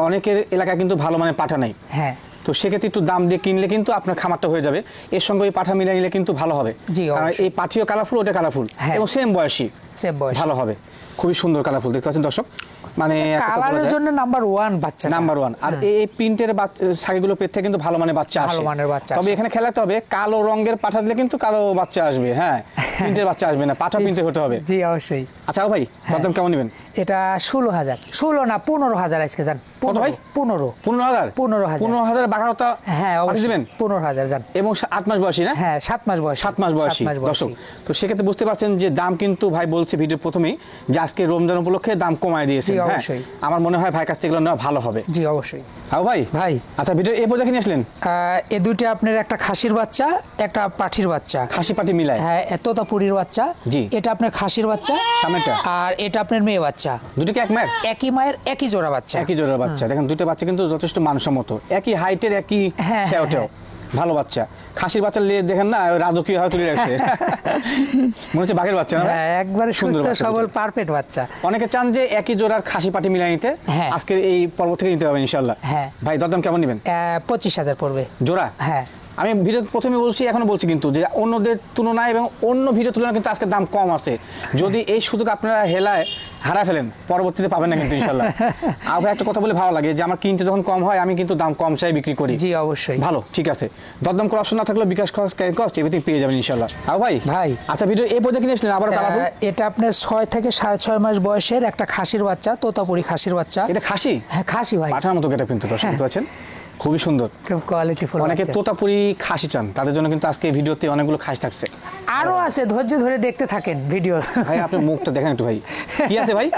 অনেকের এলাকায় কিন্তু ভালো মানে পাঠা নাই, হ্যাঁ, তো সেক্ষেত্রে একটু দাম দিয়ে কিনলে কিন্তু আপনার খামারটা হয়ে যাবে। এর সঙ্গে ওই পাঠা মিলিয়ে নিলে কিন্তু ভালো হবে, কারণ এই পাঠিও কালারফুল, ওটা কালারফুল এবং সেম বয়সী, ভালো হবে। খুবই সুন্দর কালারফুল দেখতে পাচ্ছেন দর্শক, মানে কালারের জন্য নাম্বার 1 বাচ্চা, নাম্বার 1। আর এই প্রিন্টের ছাগলগুলো পেট থেকে কিন্তু ভালো মানের বাচ্চা আসে, তবে এখানে খেলাতে হবে কালো রঙের পাঠা দিলে কিন্তু কালো বাচ্চা আসবে, হ্যাঁ, প্রিন্টের বাচ্চা আসবে না, পাঠা প্রিন্টের হতে হবে। জি অবশ্যই। আচ্ছা ভাই, দাম কেমন নেবেন? এটা 16,000। 16 না, 15,000 আজকে জান। কত ভাই? 15,000 বাঘাটা। হ্যাঁ, অবশ্যই 15,000 জান। এবং 8 মাস বয়সী না? হ্যাঁ, 7 মাস বয়সী। 7 মাস বয়সী দর্শক। তো সেক্ষেত্রে বুঝতে পারছেন যে দাম কিন্তু ভাই বলছে ভিডিওর প্রথমেই যে আজকে রমজান উপলক্ষে দাম কমায় দিয়েছে। অবশ্যই, আমার মনে হয় ভাই কাছ থেকে নেওয়া ভালো হবে। জি অবশ্যই। ভাই আচ্ছা, ভিডিও এই পর্যন্ত কিনে আসলেন? এই দুইটা আপনার একটা খাসির বাচ্চা, একটা পাঠির বাচ্চা, খাসি পাঠি মিলায়। হ্যাঁ, তোতাপুরির বাচ্চা। জি, এটা আপনার খাসির বাচ্চা সামনেটা, আর এটা আপনার মেয়ে বাচ্চা। দুটো কি এক মায়ের? একই মায়ের, একই জোড়া বাচ্চা। দেখেন দুটো বাচ্চা কিন্তু যথেষ্ট মানসম্মত, একই হাইটের, একই ছেউটেও। ভালো বাচ্চা, খাসির বাচ্চা দেখেন না রাজকীয় হয়ে তুলে রাখছে মনে হচ্ছে বাঘের বাচ্চা না? হ্যাঁ, একবারে সুস্থ সবল পারফেক্ট বাচ্চা। অনেকে চান যে একই জোড়ার খাসি পাটি মিলাই নিতে, আজকের এই পর্ব থেকে নিতে পারবেন ইনশাআল্লাহ। হ্যাঁ ভাই দরদাম কেমন নেবেন? 25,000 পড়বে জোড়া। হ্যাঁ, আমি ভিডিও প্রথমে বলছি, এখনো বলছি কিন্তু যে অন্যদের তুলনায় এবং অন্য ভিডিও তুলনায় কিন্তু আজকে দাম কম আছে। যদি এই সুযোগ আপনারা হেলায় হারা ফেলেন, পরবর্তীতে পাবেন না কিন্তু ইনশাআল্লাহ। আর ভাই একটা কথা বলে ভালো লাগে যে আমার কিনতে যখন কম হয় আমি কিন্তু দাম কম চাই বিক্রি করি। জি অবশ্যই। ভালো, ঠিক আছে। দরদাম করার অপশন না থাকলেও বিকাশ কস্ট এভরিথিং পেয়ে যাবেন ইনশাআল্লাহ। আর ভাই আচ্ছা, ভিডিও এই পর্যন্ত কিনে আসলেন আবার কালাবো। এটা আপনার 6 থেকে 6.5 মাস বয়সের একটা খাসির বাচ্চা, তোতাপুরি খাসির বাচ্চা। এটা খাসি? হ্যাঁ খাসি ভাই, পাঠার মতো গেটা কিন্তু দর্শক দেখতে পাচ্ছেন, খুবই সুন্দর, খুব কোয়ালিটিফুল। অনেকে তোতাপুরি খাসি চান, তাদের জন্য কিন্তু আজকে ভিডিওতে অনেকগুলো খাসি থাকছে। আরো আছে, ধৈর্য ধরে দেখতে থাকেন ভিডিও। ভাই আপনার মুখটা দেখেন একটু ভাই, কি আছে ভাই?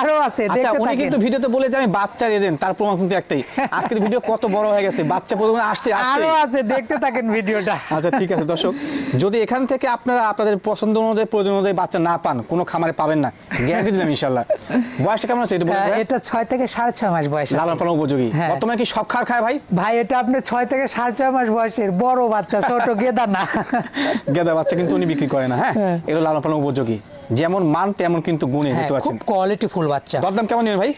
আরো আছে, আচ্ছা, দেখতে উনি থাকেন। কিন্তু ভিডিওতে বলে যে আমি বাচ্চার এজেন্ট, তার প্রমাণ কিন্তু একটাই, আজকের ভিডিও কত বড় হয়ে গেছে, বাচ্চা প্রথমে আসছে। আরো আছে, দেখতে থাকেন ভিডিওটা। আচ্ছা ঠিক আছে দর্শক, যদি এখান থেকে আপনারা আপনাদের পছন্দ অনুযায়ী প্রয়োজন অনুযায়ী বাচ্চা না পান, কোনো খামারে পাবেন না, গ্যারান্টি দিলাম ইনশাআল্লাহ। বয়সটা কেমন আছে এটা বলুন? এটা 6 থেকে 6.5 মাস বয়স আছে। লালন পালন উপযোগী। বর্তমানে কি সব খাবার খায় ভাই? ভাই এটা আপনি 6 থেকে 6.5 মাস বয়সের বড় বাচ্চা, ছোট গেদা না। গেদা বাচ্চা কিন্তু উনি বিক্রি করে না। হ্যাঁ, এগুলো লালন পালন উপযোগী, যেমন মান তেমন কিন্তু গুণে, দেখতে পাচ্ছেন। খুব কোয়ালিটি ফুল বাচ্চা। দরদাম কেমন নেবেন ভাই?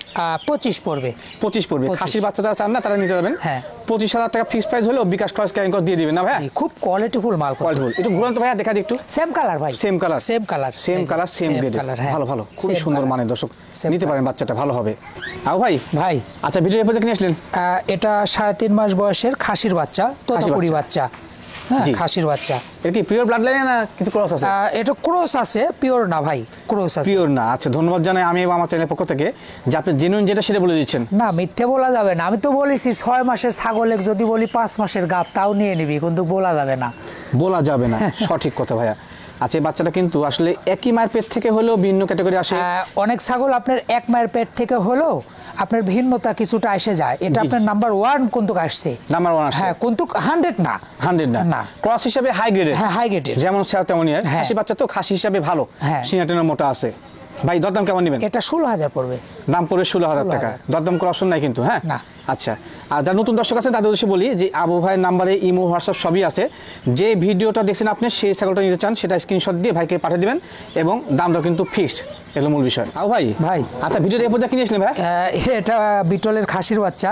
25 পড়বে। 25 পড়বে। খাসির বাচ্চা যারা চান না তারা নিতে পারবেন। হ্যাঁ, 25,000 টাকা ফিক্স প্রাইস হলো, বিকাশ খরচ ক্যারিং কস্ট দিয়ে দিবেন না ভাই? খুব কোয়ালিটি ফুল মাল। কোয়ালিটি একটু ঘুরান তো ভাইয়া, দেখা দিই একটু। সেম কালার ভাই, same colour, same colour, same colour, same grade. ভালো ভালো, খুব সুন্দর মানের দর্শক, নিতে পারেন, বাচ্চাটা ভালো হবে। আও ভাই আচ্ছা, ভিডিও এরপর কিনে আসলেন। এটা 3.5 মাস বয়সের খাসির বাচ্চা, তোতাপুরি বাচ্চা। হ্যাঁ, খাসির বাচ্চা। এটা কি পিওর ব্লাড লাইন না কিছু ক্রস আছে? এটা ক্রস আছে, পিওর না ভাই, ক্রস আছে। পিওর না, আচ্ছা ধন্যবাদ জানাই আমি এবং আমার চ্যানেলের পক্ষ থেকে যে আপনি জেনুইন যেটা সেটা বলে দিচ্ছেন। না, মিথ্যে বলা যাবে না। আমি তো বলেছি 6 মাসের ছাগলের যদি বলি 5 মাসের গাব তাও নিয়ে নিবি, কিন্তু বলা যাবে না। বলা যাবে না, সঠিক কথা ভাইয়া। আচ্ছা, এই বাচ্চাটা কিন্তু আসলে একই মায়ের পেট থেকে হলেও ভিন্ন ক্যাটাগরি আসে। অনেক ছাগল আপনার এক মায়ের পেট থেকে হলো আপনার ভিন্নতা কিছুটা এসে যায়। এটা আপনার নাম্বার 1 কিন্তু আসছে, নাম্বার 1 আসছে। হ্যাঁ, কিন্তু 100 না, 100 না, ক্রস হিসেবে হাই গ্রেডের। হ্যাঁ, হাই গ্রেডের, যেমন সেও তেমনই। খাসি বাচ্চা তো খাসি হিসাবে ভালো, সিনাটেনের মোটা আছে। ভাই দরদাম কেমন নেবেন? এটা 16,000 পড়বে। দাম পড়বে 16,000 টাকা, দরদাম করার অপশন নাই কিন্তু। হ্যাঁ না। আচ্ছা, আর যারা নতুন দর্শক আছেন তাদের উদ্দেশ্যে বলি যে আবু ভাইয়ের নাম্বারে ইমো, হোয়াটসঅ্যাপ সবই আছে। যে ভিডিওটা দেখছেন আপনি, সেই ছাগলটা নিতে চান সেটা স্ক্রিনশট দিয়ে ভাইকে পাঠিয়ে দিবেন, এবং দামটা কিন্তু ফিক্সড, এগুলো মূল বিষয়। আবু ভাই আচ্ছা, ভিডিওর এরপর যা কিনেছিলেন ভাই? এটা বিটলের খাসির বাচ্চা।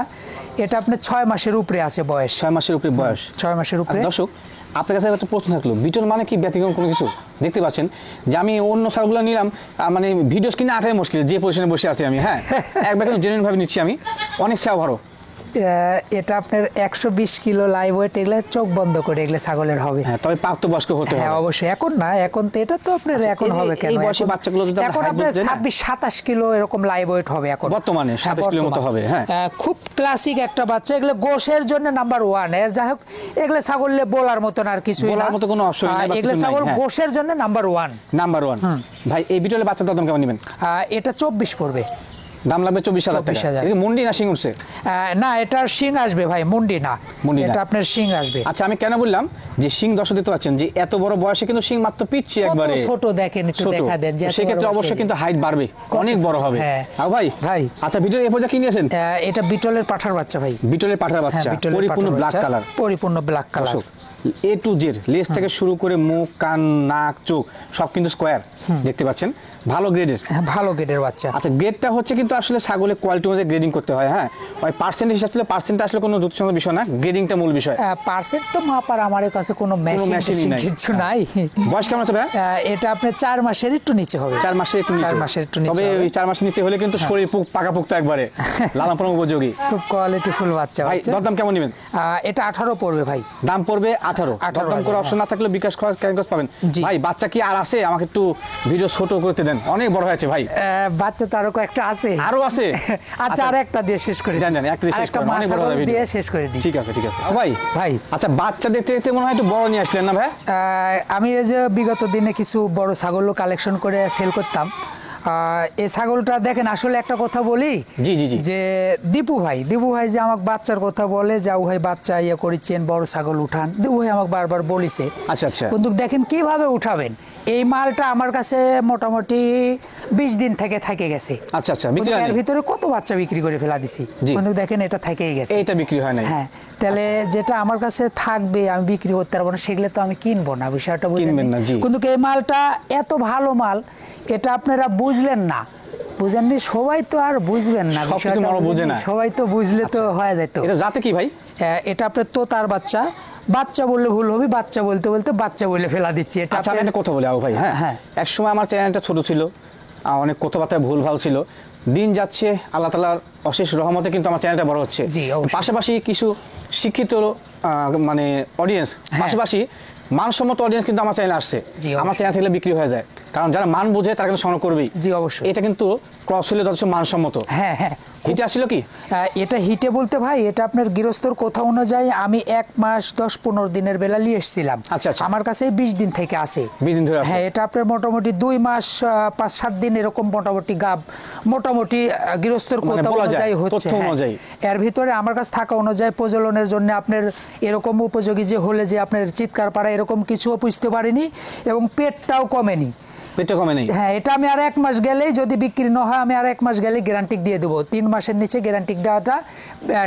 এটা আপনার 6 মাসের উপরে আছে বয়স। 6 মাসের উপরে বয়স। 6 মাসের উপরে। দর্শক আপনার কাছে একটা প্রশ্ন থাকলো, বিটল মানে কি ব্যতিক্রম কোনো কিছু? দেখতে পাচ্ছেন যে আমি অন্য ছাগলগুলো নিলাম, মানে ভিডিও স্ক্রিনে আটাই মুশকিল, যে পজিশনে বসে আছি আমি। হ্যাঁ, একবার কিন্তু জেনুইন ভাবে নিচ্ছি আমি, অনেক সেবা ভালো। এটা আপনার 120 কিলো লাইভ ওয়েট, এগুলো চোখ বন্ধ করে এগুলো ছাগলের হবে। হ্যাঁ, তবে প্রাপ্তবয়স্ক হতে হবে। হ্যাঁ অবশ্যই, এখন না, এখন তো এটা তো আপনার এখন হবে কেন? এই বয়সী বাচ্চাগুলো যদি এখন আপনার 26-27 কিলো এরকম লাইভ ওয়েট হবে এখন বর্তমানে, 27 কিলোর মতো হবে। হ্যাঁ, খুব ক্লাসিক একটা বাচ্চা, এগুলো গোশের জন্য নাম্বার 1। যাই হোক, এগুলো ছাগলে বলার মতন আর কিছু বলার মতো কোনো অপশন নাই, এগুলো ছাগল গোশের জন্য নাম্বার 1। নাম্বার 1। ভাই এই বিটলের বাচ্চার দাম কেমন নেবেন? এটা 24 পড়বে। দাম লাগবে 24,000 টাকা। এটা মুন্ডি না শিং উঠছে? না, এটা শিং আসবে ভাই, মুন্ডি না, এটা আপনার শিং আসবে। আচ্ছা, আমি কেন বললাম যে শিং দর্শক দিতে পাচ্ছেন যে এত বড় বয়সে কিন্তু শিং মাত্র পিচ্ছি একবারে ছোট, দেখেন একটু দেখা দেন, যে সেক্ষেত্রে অবশ্যই কিন্তু হাইট বাড়বে, অনেক বড় হবে। হ্যাঁ ভাই আচ্ছা, ভিডিও এরপর যা কিনেছেন? এটা বিটলের পাঠার বাচ্চা ভাই। বিটলের পাঠার বাচ্চা, পরিপূর্ণ ব্ল্যাক কালার। পরিপূর্ণ black colour, A to Z, লেজ থেকে শুরু করে মুখ, কান, নাক, চোখ সব কিন্তু স্কোয়ার, দেখতে পাচ্ছেন, ভালো গ্রেডের। ভালো গ্রেডের বাচ্চা। আচ্ছা, গ্রেডটা হচ্ছে কিন্তু আসলে ছাগলের কোয়ালিটি অনুযায়ী গ্রেডিং করতে হয়। হ্যাঁ, ওই পার্সেন্টেজ হিসাব থেকে পার্সেন্ট আসলে কোনো যুক্তিসঙ্গত বিষয় না, গ্রেডিংটা মূল বিষয়। পার্সেন্ট তো মাপার আমার কাছে কোনো মেশিন কিছু নাই। বয়স কেমন আছে ভাই? এটা আপনি 4 মাসের একটু নিচে হবে। 4 মাসের একটু নিচে। 4 মাসের একটু নিচে। তবে ওই 4 মাসের নিচে হলে কিন্তু শরীর পাকাপোক্ত একবারে, লালন পালন উপযোগী, খুব কোয়ালিটি ফুল বাচ্চা। ভাই দরদাম কেমন নেবেন? এটা 18 পড়বে ভাই। দাম পড়বে 18। দরদাম করার অপশন না থাকলে বিকাশ খরচ ক্যারিং কস্ট পাবেন। ভাই বাচ্চা কি আর আছে? আমাকে একটু ভিডিও ছোট করতে দেন, অনেক বড় হয়েছে ভাই। বাচ্চা তো আরো কয়েকটা আছে। আরো আছে? আচ্ছা, আর একটা দিয়ে শেষ করে জানেন, একটা দিয়ে শেষ করে অনেক বড় হবে, দিয়ে শেষ করে দিই। ঠিক আছে ঠিক আছে। ভাই আচ্ছা, বাচ্চা দেখতে দেখতে মনে হয় একটু বড় নিয়ে আসলেন না ভাই? আমি এই যে বিগত দিনে কিছু বড় ছাগল কালেকশন করে সেল করতাম। এই ছাগলটা দেখেন, আসলে একটা কথা বলি, জি জি জি, যে দীপু ভাই যে আমাকে বাচ্চার কথা বলে, যাও ভাই বাচ্চা ইয়ে করেছেন, বড় ছাগল উঠান, দীপু ভাই আমাকে বারবার বলিছে। আচ্ছা আচ্ছা, কিন্তু দেখেন কিভাবে উঠাবেন, এই মালটা আমার কাছে মোটামুটি 20 দিন থেকে গেছে। আচ্ছা আচ্ছা, বিক্রি এর হয়নি? ভিতরে কত বাচ্চা বিক্রি করে ফেলা দিছি, জি। কিন্তু দেখেন এটা থেকেই গেছে, এইটা বিক্রি হয় নাই। হ্যাঁ, তাহলে যেটা আমার কাছে থাকবে আমি বিক্রি করতে পারবো না, সেগুলো তো আমি কিনবো না, বিষয়টা কিনবেন না, জি। কিন্তু এই মালটা এত ভালো মাল, এটা আপনারা বুঝলেন না, বুঝেননি, সবাই তো আর বুঝবেন না, সবকিছু বিষয়টা মানুষ বুঝে না। সবাই তো বুঝলে তো হয়ে যেত। এটা জাতে কি ভাই? এটা আপনার তোতার বাচ্চা, বাচ্চা বললে ভুল হবে, বাচ্চা বলতে বলতে বাচ্চা বলে ফেলা দিচ্ছি। এটা আচ্ছা, আমি একটা কথা বলি আবু ভাই, হ্যাঁ হ্যাঁ। এক সময় আমার চ্যানেলটা ছোট ছিল, অনেক কথাবার্তা ভুল ভাল ছিল, দিন যাচ্ছে আল্লাহ তাআলার অশেষ রহমতে কিন্তু আমার চ্যানেলটা বড় হচ্ছে। জি, অবশ্যই। পাশাপাশি কিছু শিক্ষিত মানে অডিয়েন্স, হ্যাঁ। পাশাপাশি মানসম্মত অডিয়েন্স কিন্তু আমার চ্যানেলে আসছে। জি, আমার অবশ্যই। চ্যানেল থেকে বিক্রি হয়ে যায়, কারণ যারা মান বোঝে তারা কিন্তু সংগ্রহ করবেই। জি, অবশ্যই। এটা কিন্তু ক্রস হলে যথেষ্ট মানসম্মত। হ্যাঁ হ্যাঁ, হিটে আসছিল কি? এটা হিটে বলতে ভাই, এটা আপনার গৃহস্থর কথা অনুযায়ী আমি 1 মাস 10-15 দিনের বেলা নিয়ে এসেছিলাম। আচ্ছা, আচ্ছা। আমার কাছে 20 দিন থেকে আসে। 20 দিন ধরে আছে? হ্যাঁ, এটা আপনার মোটামুটি 2 মাস 5-7 দিন এরকম মোটামুটি গাব, মোটামুটি গৃহস্থর মানে কথা বলা যায়, অনুযায়ী হচ্ছে। তথ্য হ্যাঁ। অনুযায়ী। এর ভিতরে আমার কাছে থাকা অনুযায়ী প্রজননের জন্য আপনার এরকম উপযোগী যে হলে যে আপনার চিৎকার পাড়া এরকম কিছুও বুঝতে পারিনি, এবং পেটটাও কমেনি। পেটটা কমে নেই? হ্যাঁ, এটা আমি আর 1 মাস গেলেই যদি বিক্রি না হয়, আমি আর 1 মাস গেলেই গ্যারান্টি দিয়ে দেবো। 3 মাসের নিচে গ্যারান্টি দেওয়াটা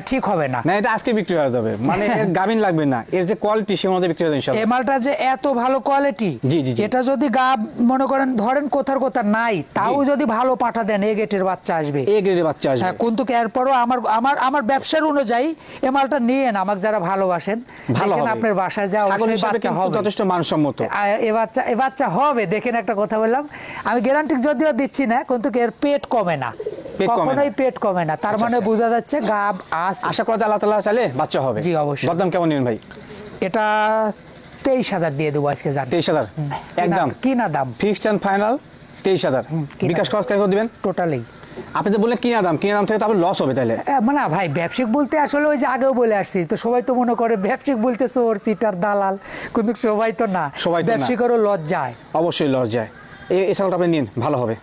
ঠিক হবে না। না, এটা আজকে বিক্রি হয়ে যাবে, মানে এর গাভিন লাগবে না, এর যে কোয়ালিটি সে মধ্যে বিক্রি হবে ইনশাআল্লাহ। এই মালটা যে এত ভালো কোয়ালিটি, জি, জি, জি। এটা যদি গাব মনে করেন ধরেন কোথার কোথা নাই, তাও জি। যদি ভালো পাঠা দেন, এ গেটের বাচ্চা আসবে। এ গ্রেডের বাচ্চা আসবে। হ্যাঁ, কিন্তু এরপরও আমার আমার আমার ব্যবসার অনুযায়ী এই মালটা নিয়েন, আমাকে যারা ভালোবাসেন, ভালো দেখেন হবে। আপনার বাসায় যা ছাগল অবশ্যই হিসাবে বাচ্চা কিন্তু হবে, যথেষ্ট মানসম্মত। এ বাচ্চা হবে। দেখেন, একটা কথা বললাম, আমি গ্যারান্টি যদিও দিচ্ছি না, কিন্তু এর পেট কমে না, পেট কমে না। কখনোই পেট কমে না, তার আচ্ছা, মানে আচ্ছা। বোঝা যাচ্ছে গাব আছে। আশা করা যায় আল্লাহ তাআলা চাইলে বাচ্চা হবে। জি, অবশ্যই। দরদাম কেমন নেবেন ভাই? এটা 23,000 দিয়ে দেবো আজকে, জানি 23,000 একদম কিনা দাম, ফিক্সড এন্ড ফাইনাল 23,000। কিনা বিকাশ খরচ কেন দিবেন? টোটালি। আপনি তো বললেন কিনা দাম থেকে তো আপনার লস হবে তাহলে। মানে ভাই, ব্যবসায়িক বলতে আসলে ওই যে আগেও বলে আসছি, তো সবাই তো মনে করে ব্যবসায়িক বলতে চোর চিটার দালাল, কিন্তু সবাই তো না, সবাই তো না। ব্যবসায়িকেরও লজ্জায়। অবশ্যই লস যায়। এই ছাগলটা আপনি নিন, ভালো হবে।